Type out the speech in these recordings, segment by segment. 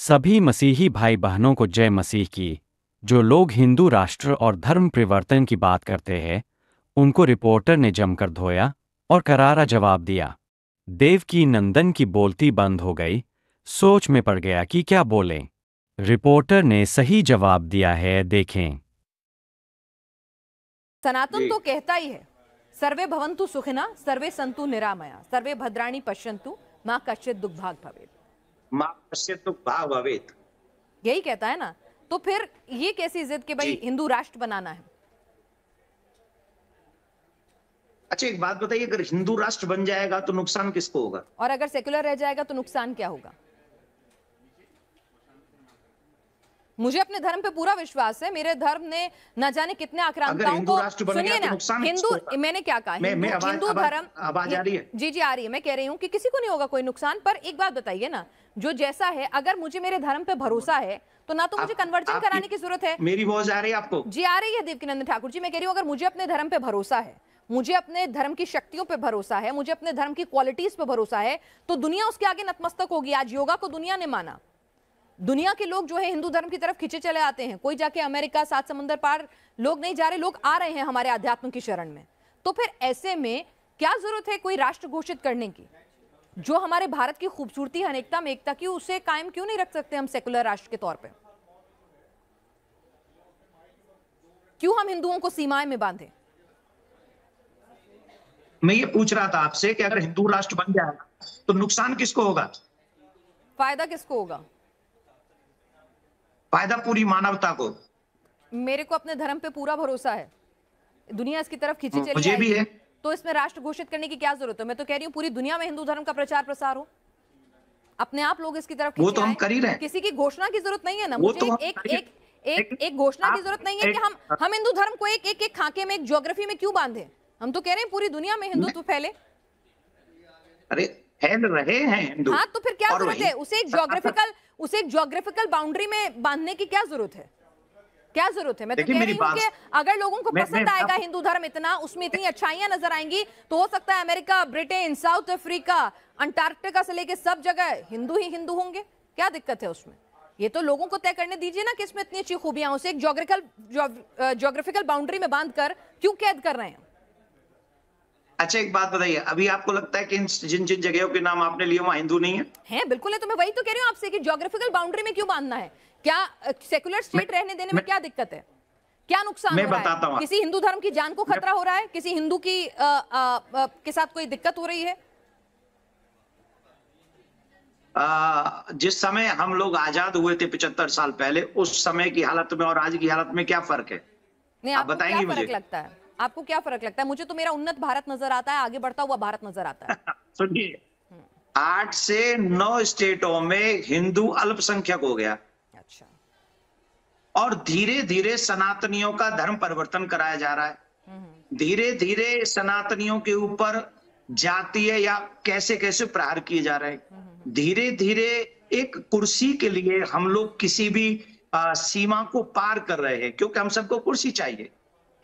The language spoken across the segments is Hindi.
सभी मसीही भाई बहनों को जय मसीह की। जो लोग हिंदू राष्ट्र और धर्म परिवर्तन की बात करते हैं, उनको रिपोर्टर ने जमकर धोया और करारा जवाब दिया। देवकी नंदन की बोलती बंद हो गई, सोच में पड़ गया कि क्या बोलें। रिपोर्टर ने सही जवाब दिया है, देखें। सनातन तो कहता ही है, सर्वे भवन्तु सुखिनः, सर्वे सन्तु निरामया, सर्वे भद्राणि पश्यन्तु, मां कश्चित् दुःखभाग् भवेत्। मां कश्चित् दुःखभाग् भवेत्, यही कहता है ना। तो फिर ये कैसी जिद कि भाई हिंदू राष्ट्र बनाना है? अच्छा एक बात बताइए, अगर हिंदू राष्ट्र बन जाएगा तो नुकसान किसको होगा? और अगर सेक्युलर रह जाएगा तो नुकसान क्या होगा? मुझे अपने धर्म पे पूरा विश्वास है। मेरे धर्म ने न जाने कितने आक्रांताओं को, सुनिए ना, हिंदू, मैंने क्या कहा, हिंदू धर्म, आवाज आ रही है? जी आ रही है। मैं कह रही हूँ कि किसी को नहीं होगा कोई नुकसान। पर एक बात बताइए ना, जो जैसा है, अगर मुझे मेरे धर्म पे भरोसा है तो ना तो मुझे कन्वर्जन कराने की जरूरत है। मेरी आवाज आ रही है आपको? जी आ रही है देवकीनंदन ठाकुर जी। मैं कह रही हूँ, अगर मुझे अपने धर्म पे भरोसा है, मुझे अपने धर्म की शक्तियों पे भरोसा है, मुझे अपने धर्म की क्वालिटीज पे भरोसा है, तो दुनिया उसके आगे नतमस्तक होगी। आज योगा को दुनिया ने माना। दुनिया के लोग जो है हिंदू धर्म की तरफ खींचे चले आते हैं। कोई जाके अमेरिका, 7 समंदर पार लोग नहीं जा रहे, लोग आ रहे हैं हमारे अध्यात्म की शरण में। तो फिर ऐसे में क्या जरूरत है कोई राष्ट्र घोषित करने की? जो हमारे भारत की खूबसूरती, अनेकता में एकता की, उसे कायम क्यों नहीं रख सकते हम सेकुलर राष्ट्र के तौर पे? क्यों हम हिंदुओं को सीमाएं में बांधे? मैं ये पूछ रहा था आपसे कि अगर हिंदू राष्ट्र बन जाएगा तो नुकसान किसको होगा? फायदा किसको होगा? फायदा पूरी मानवता को। मेरे को अपने धर्म पे पूरा भरोसा है। दुनिया इसकी तरफ खींची चली मुझे भी है। तो इसमें राष्ट्र घोषित करने की क्या जरूरत है? मैं तो कह रही हूँ पूरी दुनिया में हिंदू धर्म का प्रचार प्रसार हो, अपने आप लोग इसकी तरफ वो तो हम कर ही रहे हैं। किसी की घोषणा की जरूरत नहीं है ना। मुझे एक घोषणा की जरूरत नहीं है कि हम हिंदू धर्म को एक खाके में, एक ज्योग्राफी में क्यों बांधे। हम तो कह रहे हैं पूरी दुनिया में हिंदुत्व फैले। अरे फैल रहे हैं हिंदू। हाँ, तो फिर क्या जरूरत है उसे एक ज्योग्राफिकल बाउंड्री में बांधने की? क्या जरूरत है? क्या जरूरत है? मैं तो कह रही हूँ कि अगर लोगों को पसंद आएगा हिंदू धर्म इतना, उसमें इतनी अच्छाइयां नजर आएंगी, तो हो सकता है America, Britain, south Africa, Antarctica से लेके सब जगह हिंदू ही हिंदू होंगे। क्या दिक्कत है उसमें? ये तो लोगों को तय करने दीजिए ना कि इसमें इतनी अच्छी खूबियां, उसे एक ज्योग्राफिकल बाउंड्री में बांध कर क्यों कैद कर रहे हैं? अच्छा एक बात बताइए, अभी आपको लगता है कि जिन जिन जगहों के नाम आपने लिए वहां हिंदू नहीं है? हैं, बिल्कुल है। तो मैं वही तो कह रही हूँ आपसे कि ज्योग्राफिकल बाउंड्री में क्यों बांधना है? क्या सेकुलर स्टेट रहने देने में क्या दिक्कत है? क्या नुकसान हो रहा है? किसी हिंदू धर्म की जान को खतरा हो रहा है? किसी हिंदू की के साथ कोई दिक्कत हो रही है? जिस समय हम लोग आजाद हुए थे 75 साल पहले, उस समय की हालत में और आज की हालत में क्या फर्क है? नहीं, आप बताएंगे मुझे? लगता है आपको क्या फर्क लगता है? मुझे तो मेरा उन्नत भारत नजर आता है, आगे बढ़ता हुआ भारत नजर आता है। सुनिए, 8 से 9 स्टेटों में हिंदू अल्पसंख्यक हो गया। अच्छा। और धीरे धीरे सनातनियों का धर्म परिवर्तन कराया जा रहा है। धीरे धीरे सनातनियों के ऊपर जातीय या कैसे कैसे प्रहार किए जा रहे हैं। धीरे धीरे एक कुर्सी के लिए हम लोग किसी भी सीमा को पार कर रहे हैं, क्योंकि हम सबको कुर्सी चाहिए,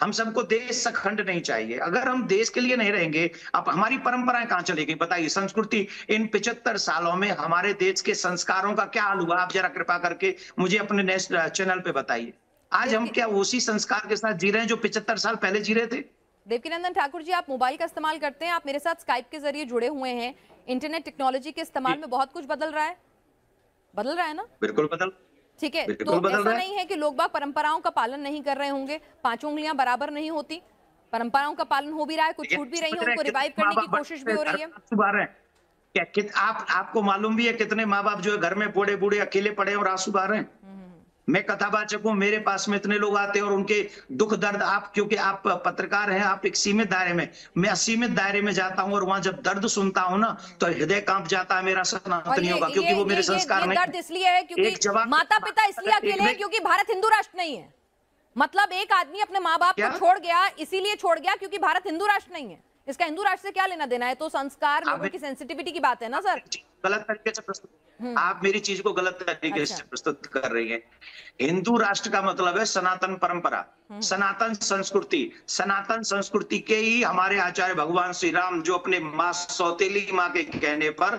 हम सबको देश अखंड नहीं चाहिए। अगर हम देश के लिए नहीं रहेंगे, अब हमारी परंपराएं कहां चलेगी? बताइए, संस्कृति। इन 75 सालों में हमारे देश के संस्कारों का क्या हाल हुआ? आप जरा कृपा करके मुझे अपने नेक्स्ट चैनल पे बताइए। आज हम क्या उसी संस्कार के साथ जी रहे हैं जो 75 साल पहले जी रहे थे? देवकीनंदन ठाकुर जी, आप मोबाइल का इस्तेमाल करते हैं, आप मेरे साथ स्काइप के जरिए जुड़े हुए हैं। इंटरनेट टेक्नोलॉजी के इस्तेमाल में बहुत कुछ बदल रहा है ना? बिल्कुल बदल। ठीक है, तो ऐसा नहीं है कि लोग बाग परंपराओं का पालन नहीं कर रहे होंगे। 5 उंगलियां बराबर नहीं होती, परंपराओं का पालन हो भी रहा है, कुछ छूट भी रही है, उनको रिवाइव करने की कोशिश भी हो रही है। क्या आपको मालूम भी है कितने माँ बाप जो है घर में बूढ़े बूढ़े अकेले पड़े और आंसू बहा रहे हैं? मैं कथावाचक हूं, मेरे पास में इतने लोग आते हैं और उनके दुख दर्द, आप क्योंकि आप पत्रकार हैं, आप एक सीमित दायरे में, मैं असीमित दायरे में जाता हूं और वहां जब दर्द सुनता हूं ना तो हृदय कांप जाता है मेरा सनातनियों का, क्योंकि वो मेरे संस्कार नहीं। दर्द इसलिए है क्योंकि माता पिता इसलिए अकेले हैं क्योंकि भारत हिंदू राष्ट्र नहीं है। मतलब एक आदमी अपने माँ बाप को छोड़ गया, इसीलिए छोड़ गया क्योंकि भारत हिंदू राष्ट्र नहीं है। इसका हिंदू राष्ट्र से क्या लेना देना है? तो संस्कार, लोगों की सेंसिटिविटी की बात है ना सर। गलत तरीके से प्रस्तुत, आप मेरी चीज को गलत तरीके से प्रस्तुत कर रही हैं। हिंदू राष्ट्र का मतलब है सनातन परंपरा। सनातन संस्कृति के ही हमारे आचार्य भगवान श्री राम जो अपने माँ सौतेली माँ के कहने पर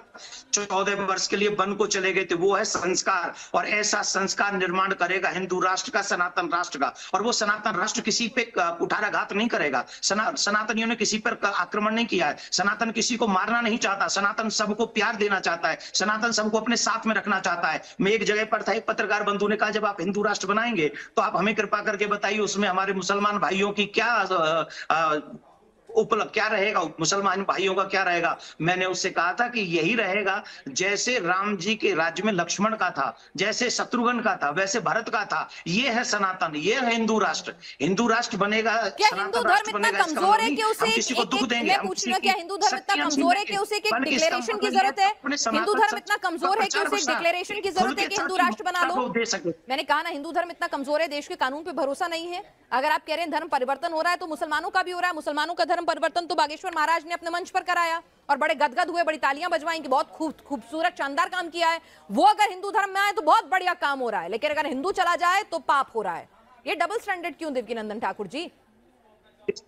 14 वर्ष के लिए वन को चले गए थे, वो है संस्कार। और ऐसा संस्कार निर्माण करेगा हिंदू राष्ट्र का, सनातन राष्ट्र का। और वो सनातन राष्ट्र किसी पे कुठाराघात नहीं करेगा। सनातनियों ने किसी पर आक्रमण नहीं किया है। सनातन किसी को मारना नहीं चाहता। सनातन सबको प्यार देना चाहता है। सनातन सबको अपने साथ में रखना चाहता है। मैं एक जगह पर था, एक पत्रकार बंधु ने कहा, जब आप हिंदू राष्ट्र बनाएंगे तो आप हमें कृपा करके बताइए उसमें हमारे मुसलमान भाइयों की क्या उपलब्ध क्या रहेगा, मुसलमान भाइयों का क्या रहेगा। मैंने उससे कहा था कि यही रहेगा जैसे राम जी के राज्य में लक्ष्मण का था, जैसे शत्रुघ्न का था, वैसे भरत का था। ये है सनातन, ये है हिंदू राष्ट्र। हिंदू राष्ट्र बनेगा, क्या हिंदू धर्म इतना कमजोर है कि उसे किसी को दुख देंगे? मैं पूछ रही हूं, क्या हिंदू धर्म इतना कमजोर है कि उसे एक डिक्लेरेशन की जरूरत है? हिंदू धर्म इतना कमजोर है कि उसे एक डिक्लेरेशन की जरूरत है कि हिंदू राष्ट्र बना लो? मैंने कहा ना, हिंदू धर्म इतना कमजोर है, देश के कानून पे भरोसा नहीं है। अगर आप कह रहे हैं धर्म परिवर्तन हो रहा है तो मुसलमानों का भी हो रहा है। मुसलमानों का धर्म परिवर्तन तो बागेश्वर महाराज ने अपने मंच पर कराया और बड़े गदगद हुए, बड़ी तालियां बजवाई कि बहुत खूबसूरत शानदार काम किया है। वो अगर हिंदू धर्म में आए तो बहुत बढ़िया काम हो रहा है, लेकिन अगर हिंदू चला जाए तो पाप हो रहा है। ये डबल स्टैंडर्ड क्यों देवकीनंदन ठाकुर जी? इस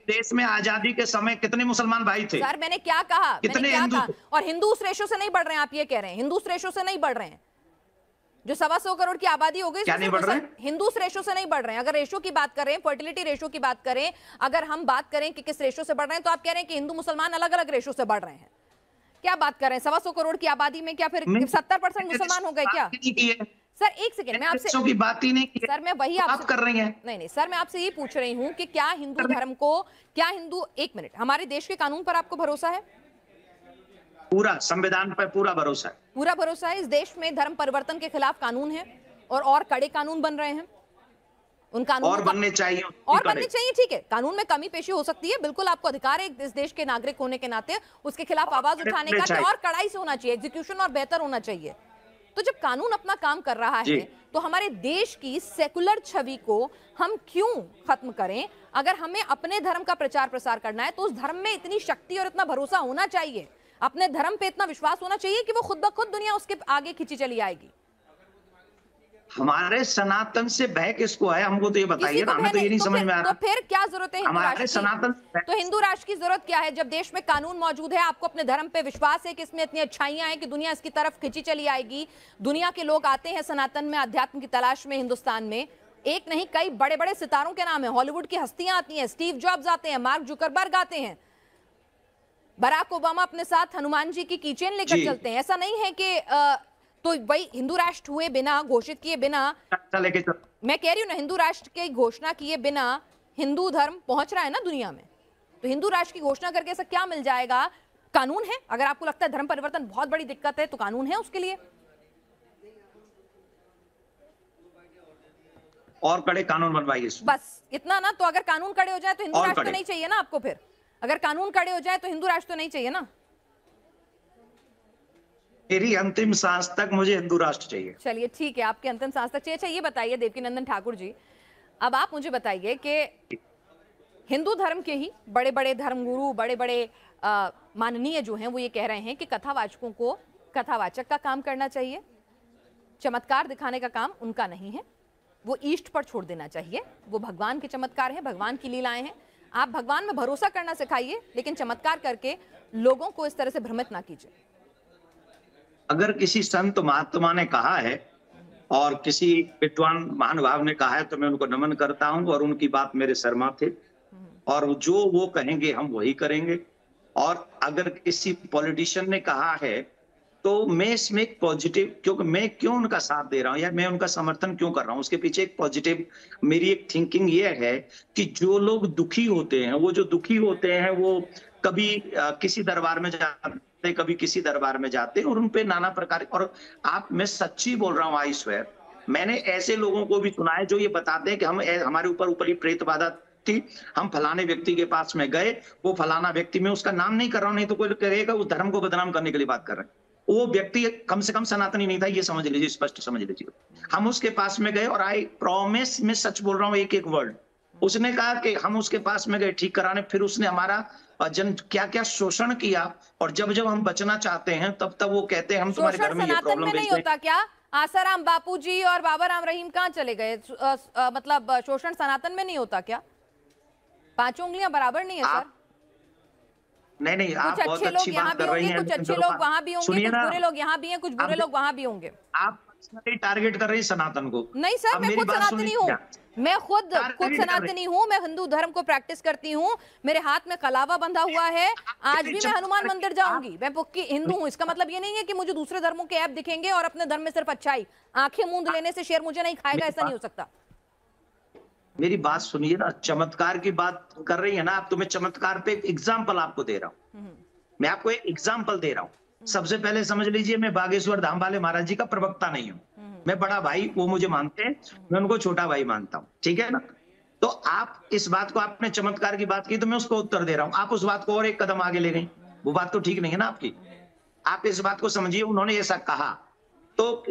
देश में आजादी के समय कितने मुसलमान भाई थे? सर मैंने क्या कहा, कितने हिंदू? और हिंदू उस रेशो से नहीं बढ़ रहे हैं, आप ये कह रहे हैं हिंदू उस रेशो से नहीं बढ़ रहे हैं। जो 125 करोड़ की आबादी हो गई, क्या नहीं बढ़ रहे हैं? हिंदू उस रेशो से नहीं बढ़ रहे हैं। अगर रेशो की बात करें, फर्टिलिटी रेशो की बात करें, अगर हम बात करें कि किस रेशो से बढ़ रहे हैं, तो आप कह रहे हैं कि हिंदू मुसलमान अलग अलग रेशो से बढ़ रहे हैं। क्या बात कर रहे हैं? 125 करोड़ की आबादी में क्या फिर 70% मुसलमान हो गए क्या? सर एक सेकेंड, मैं आपसे की बात ही नहीं की। सर मैं वही आप कर रही हैं। नहीं सर, मैं आपसे ये पूछ रही हूँ कि क्या हिंदू धर्म को, क्या हिंदू, एक मिनट, हमारे देश के कानून पर आपको भरोसा है? पूरा संविधान पर पूरा भरोसा है। पूरा भरोसा है। इस देश में धर्म परिवर्तन के खिलाफ कानून है और कड़े कानून बन रहे हैं। उन कानूनों और बनने चाहिए, और बनने चाहिए। ठीक है, कानून में कमी पेशी हो सकती है, बिल्कुल आपको अधिकार है इस देश के नागरिक होने के नाते उसके खिलाफ आवाज उठाने का, और कड़ाई से होना चाहिए, एग्जीक्यूशन और बेहतर होना चाहिए। तो जब कानून अपना काम कर रहा है तो हमारे देश की सेकुलर छवि को हम क्यों खत्म करें? अगर हमें अपने धर्म का प्रचार प्रसार करना है तो उस धर्म में इतनी शक्ति और इतना भरोसा होना चाहिए, अपने धर्म पे इतना विश्वास होना चाहिए कि वो खुद ब खुद दुनिया उसके आगे खींची चली आएगी। हमारे सनातन से भय किसको है? हमको तो ये बताइए ना, हमें तो ये नहीं समझ में आ रहा। तो फिर क्या जरूरत है हिंदू राष्ट्र की? तो हिंदू राष्ट्र की जरूरत क्या है जब देश में कानून मौजूद है? आपको अपने धर्म पे विश्वास है कि इसमें इतनी अच्छाइयां हैं कि दुनिया इसकी तरफ खिंची चली आएगी। दुनिया के लोग आते हैं सनातन में, अध्यात्म की तलाश में। हिंदुस्तान में एक नहीं कई बड़े बड़े सितारों के नाम है, हॉलीवुड की हस्तियां आती हैं, स्टीव जॉब्स आते हैं, मार्क जुकरबर्ग आते हैं, बराक ओबामा अपने साथ हनुमान जी की कीचेन लेकर चलते हैं। ऐसा नहीं है कि तो वही हिंदू राष्ट्र हुए बिना, घोषित किए बिना, मैं कह रही हूँ ना, हिंदू राष्ट्र की घोषणा किए बिना हिंदू धर्म पहुंच रहा है ना दुनिया में। तो हिंदू राष्ट्र की घोषणा करके ऐसा क्या मिल जाएगा? कानून है। अगर आपको लगता है धर्म परिवर्तन बहुत बड़ी दिक्कत है तो कानून है उसके लिए। और कड़े कानून बनवाइए, बस इतना ना। तो अगर कानून कड़े हो जाए तो हिंदू राष्ट्र तो नहीं चाहिए ना आपको? फिर अगर कानून कड़े हो जाए तो हिंदू राष्ट्र तो नहीं चाहिए ना? मेरी अंतिम सांस तक मुझे हिंदू राष्ट्र चाहिए। चलिए ठीक है, आपके अंतिम सांस तक चाहिए। अच्छा ये बताइए देवकीनंदन ठाकुर जी, अब आप मुझे बताइए कि हिंदू धर्म के ही बड़े बड़े धर्मगुरु, बड़े बड़े माननीय जो हैं, वो ये कह रहे हैं कि कथावाचकों को कथावाचक का काम करना चाहिए, चमत्कार दिखाने का काम उनका नहीं है, वो ईष्ट पर छोड़ देना चाहिए। वो भगवान के चमत्कार हैं, भगवान की लीलाएं हैं। आप भगवान में भरोसा करना सिखाइए, लेकिन चमत्कार करके लोगों को इस तरह से भ्रमित ना कीजिए। अगर किसी संत महात्मा ने कहा है और किसी विद्वान महानुभाव ने कहा है तो मैं उनको नमन करता हूं और उनकी बात मेरे सर माथे, और जो वो कहेंगे हम वही करेंगे। और अगर किसी पॉलिटिशियन ने कहा है तो मैं इसमें एक पॉजिटिव, क्योंकि मैं क्यों उनका साथ दे रहा हूं या मैं उनका समर्थन क्यों कर रहा हूं, उसके पीछे एक पॉजिटिव मेरी एक थिंकिंग ये है कि जो लोग दुखी होते हैं, वो जो दुखी होते हैं वो कभी किसी दरबार में जाते, कभी किसी दरबार में जाते और उनपे नाना प्रकार, और आप, मैं सच्ची बोल रहा हूँ, आई स्वेयर, मैंने ऐसे लोगों को भी सुना है जो ये बताते हैं कि हमारे ऊपर ऊपरी प्रेत बाधा थी, हम फलाने व्यक्ति के पास में गए, वो फलाना व्यक्ति, मैं उसका नाम नहीं कर रहा हूं, नहीं तो कोई कहेगा उस धर्म को बदनाम करने के लिए बात कर रहे हैं। वो व्यक्ति कम से कम सनातनी नहीं था, ये समझ लीजिए, स्पष्ट समझ लीजिए। हम उसके पास में गए और आई प्रॉमिस, मैं सच बोल रहा हूँ, एक एक वर्ड, उसने कहा कि हम उसके पास में गए ठीक कराने, फिर उसने हमारा क्या क्या शोषण किया, और जब जब हम बचना चाहते हैं तब तब वो कहते हैं हम तुम्हारे घर में ये प्रॉब्लम नहीं होता क्या? आसाराम बापूजी और बाबा राम रहीम कहाँ चले गए? मतलब शोषण सनातन में नहीं होता क्या? पांचों उंगलियां बराबर नहीं है सर? नहीं, आप कुछ बहुत अच्छे लोग अच्छी यहाँ बात भी कर रही होंगे, हैं, कुछ अच्छे लोग वहां भी होंगे, कुछ बुरे लोग यहाँ भी हैं, कुछ बुरे लोग वहां भी होंगे। आप पर्सनली टारगेट कर रही हैं सनातन को। नहीं सर, मैं खुद सनातनी हूँ, मैं खुद सनातनी हूँ, मैं हिंदू धर्म को प्रैक्टिस करती हूँ, मेरे हाथ में कलावा बंधा हुआ है, आज भी मैं हनुमान मंदिर जाऊंगी, मैं पक्की हिंदू हूँ। इसका मतलब ये नहीं है कि मुझे दूसरे धर्मों के ऐप दिखेंगे और अपने धर्म में सिर्फ अच्छाई। आंखें मूंद लेने से शेर मुझे नहीं खाएगा, ऐसा नहीं हो सकता। मेरी बात सुनिए ना, चमत्कार की बात कर रही है ना आप, तो मैं चमत्कार पे एक एग्जाम्पल आपको दे रहा हूँ। मैं आपको एक एग्जाम्पल दे रहा हूँ। सबसे पहले समझ लीजिए, मैं बागेश्वर धाम वाले महाराज जी का प्रवक्ता नहीं हूँ। मैं बड़ा भाई, वो मुझे मानते हैं, मैं उनको छोटा भाई मानता हूँ, ठीक है ना। तो आप इस बात को, आपने चमत्कार की बात की तो मैं उसको उत्तर दे रहा हूँ, आप उस बात को और एक कदम आगे ले गई, वो बात तो ठीक नहीं है ना आपकी। आप इस बात को समझिए, उन्होंने ऐसा कहा तो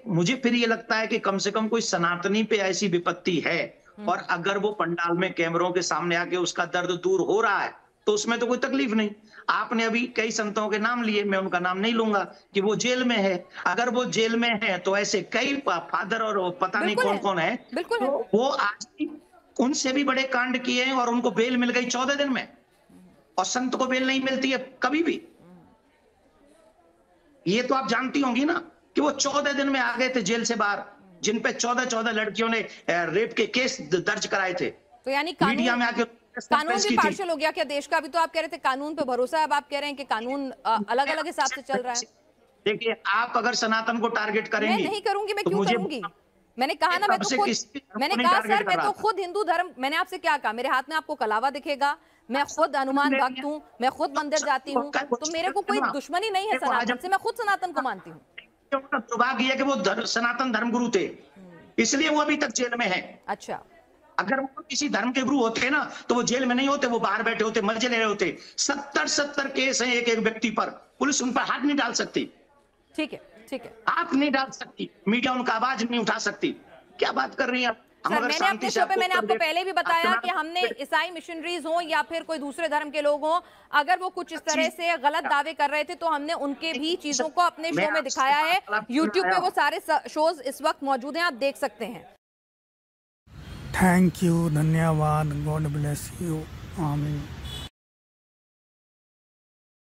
मुझे फिर ये लगता है कि कम से कम कोई सनातनी पे ऐसी विपत्ति है, और अगर वो पंडाल में कैमरों के सामने आके उसका दर्द दूर हो रहा है तो उसमें तो कोई तकलीफ नहीं। आपने अभी कई संतों के नाम लिए, मैं उनका नाम नहीं लूंगा, कि वो जेल में है। अगर वो जेल में है तो ऐसे कई फादर और पता नहीं कौन कौन है, बिल्कुल है। तो वो आज भी उनसे भी बड़े कांड किए हैं और उनको बेल मिल गई 14 दिन में, और संत को बेल नहीं मिलती है कभी भी। ये तो आप जानती होंगी ना कि वो 14 दिन में आ गए थे जेल से बाहर, जिन पे 14 लड़कियों ने रेप के केस दर्ज कराए थे। तो यानी मीडिया में आके कानून भी पार्शियल हो गया क्या देश का? अभी तो आप कह रहे थे कानून पे भरोसा है, अब आप कह रहे हैं कि कानून अलग अलग हिसाब से चल रहा है। देखिए, आप अगर सनातन को टारगेट करेंगे, मैं नहीं करूंगी, मैं तो क्यों करूंगी? मैंने कहा ना, मैं तो खुद, मैंने कहा सर, मैं तो खुद हिंदू धर्म, मैंने आपसे क्या कहा, मेरे हाथ में आपको कलावा दिखेगा, मैं खुद हनुमान भक्त हूँ, मैं खुद मंदिर जाती हूँ, तो मेरे को कोई दुश्मनी नहीं है सनातन से, मैं खुद सनातन को मानती हूँ। दुर्भाग्य है कि वो सनातन धर्मगुरु थे, इसलिए वो अभी तक जेल में है। अच्छा, अगर वो किसी धर्म के गुरु होते ना तो वो जेल में नहीं होते, वो बाहर बैठे होते, मजे ले रहे होते। 70 केस हैं एक एक व्यक्ति पर, पुलिस उन पर हाथ नहीं डाल सकती। ठीक है, ठीक है, हाथ नहीं डाल सकती, मीडिया उनका आवाज नहीं उठा सकती। क्या बात कर रही हैं आप? सर, मैंने अपने शो पे मैंने आपको पहले भी बताया कि हमने ईसाई मिशनरीज हो या फिर कोई दूसरे धर्म के लोग हो, अगर वो कुछ इस तरह से गलत दावे कर रहे थे तो हमने उनके भी चीजों को अपने शो में दिखाया है। यूट्यूब पे वो सारे शोज इस वक्त मौजूद हैं, आप देख सकते हैं। थैंक यू, धन्यवाद, गॉड ब्लेस यू, आमीन।